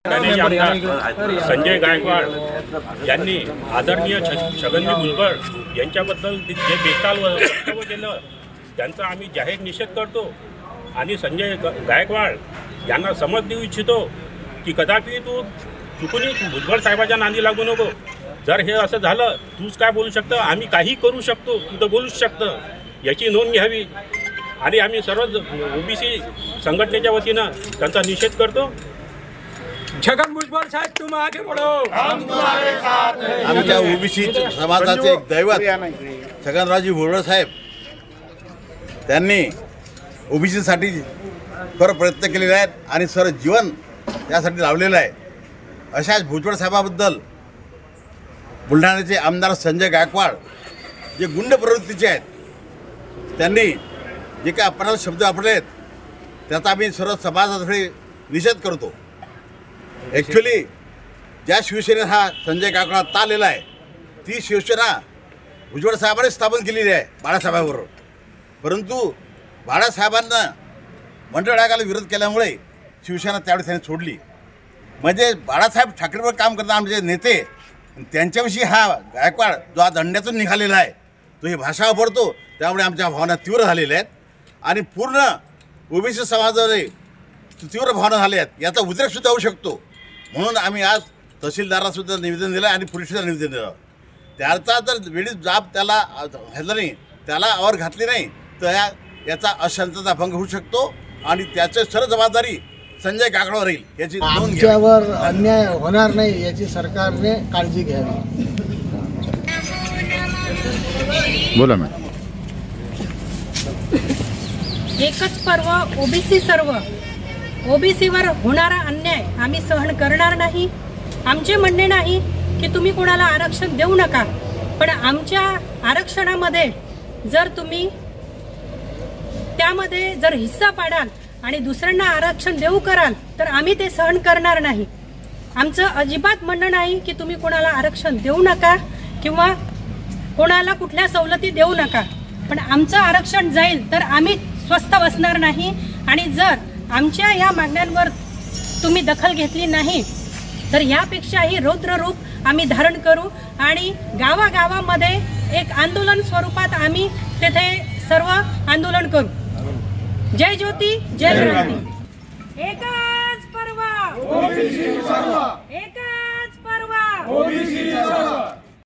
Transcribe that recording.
संजय गायकवाड यांनी आदरणीय छगनजी भुजबळ यांच्याबद्दल जे बेताल वक्तव्य केलं त्यांचा आम्ही जाहीर निषेध करतो आणि संजय गायकवाड यांना समज देऊ इच्छितो की कदापि तू चुकून भुजबळ साहेबांच्या नांदी लागू नको। जर हे असं झालं तूच काय बोलू शकतं, आम्ही काही करू शकतो, तू तर बोलूच शकतं, याची नोंद घ्यावी। आणि आम्ही सर्व ओबीसी संघटनेच्या वतीनं त्यांचा निषेध करतो। छगन भुजबळ साहेब तुम आगे बढ़ो, हम तुम्हारे साथ हैं। आमच्या ओबीसी समाजाचे एक दैवत छगनरावजी भुजबळ साहेब त्यांनी ओबीसीसाठी खरं प्रयत्न केलेले आहेत आणि सर्व जीवन त्यासाठी लावलेलं आहे। अशाच भुजबळ साहेबाबद्दल बुलढाण्याचे आमदार संजय गायकवाड जे गुंड प्रवृत्तीचे आहेत, त्यांनी जे काही अपराध शब्द वापरले आहेत त्याचा आम्ही सर्व समाजातर्फे निषेध करतो। ॲक्च्युली ज्या शिवसेनेत हा संजय गायकवाड आता आलेला आहे ती शिवसेना भुजबळ साहेबांनी स्थापन केलेली आहे बाळासाहेबांबरोबर, परंतु बाळासाहेबांना मंडळ आयोगाला विरोध केल्यामुळे शिवसेना त्यावेळी त्याने सोडली। म्हणजे बाळासाहेब ठाकरेवर काम करणारे आमचे नेते त्यांच्याविषयी हा गायकवाड जो आज दंड्यातून निघालेला आहे तो ही भाषा वापरतो, त्यामुळे आमच्या भावना तीव्र झालेल्या आहेत आणि पूर्ण ओबीसी समाजाने तीव्र भावना झाल्या आहेत, याचा उद्रेकसुद्धा होऊ शकतो। म्हणून आम्ही आज तहसीलदारासुद्धा निवेदन दिलं आणि पोलिससुद्धा निवेदन दिलं। त्याचा जर वेळीच जाब त्याला घातला नाही, त्याला आवर घातली नाही तर याचा अशांतता भंग होऊ शकतो आणि त्याची सर्व जबाबदारी संजय गायकवाड राहील याची नोंद घ्यावी। आमच्यावर अन्याय होणार नाही याची सरकारने काळजी घ्यावी। बोला मॅडम। एकच पर्व ओबीसी सर्व ओबीसीवर होणारा अन्याय आम्ही सहन करणार नाही। आमचे म्हणणे नाही की तुम्ही कोणाला आरक्षण देऊ नका, पण आमच्या आरक्षणामध्ये जर तुम्ही त्यामध्ये जर हिस्सा पाडाल आणि दुसऱ्यांना आरक्षण देऊ कराल तर आम्ही ते सहन करणार नाही। आमचं अजिबात म्हणणं नाही की तुम्ही कोणाला आरक्षण देऊ नका किंवा कोणाला कुठल्या सवलती देऊ नका, पण आमचं आरक्षण जाईल तर आम्ही स्वस्थ बसणार नाही। आणि जर आमच्या या मागण्यांवर तुम्ही दखल घेतली नाही तर यापेक्षाही रौद्र रूप आम्ही धारण करू आणि गावागावामध्ये एक आंदोलन स्वरूपात आम्ही तेथे सर्व आंदोलन करू। जय ज्योती जय क्रांती। एकच पर्व ओबीसी सर्व, एकच पर्व ओबीसी सर्व।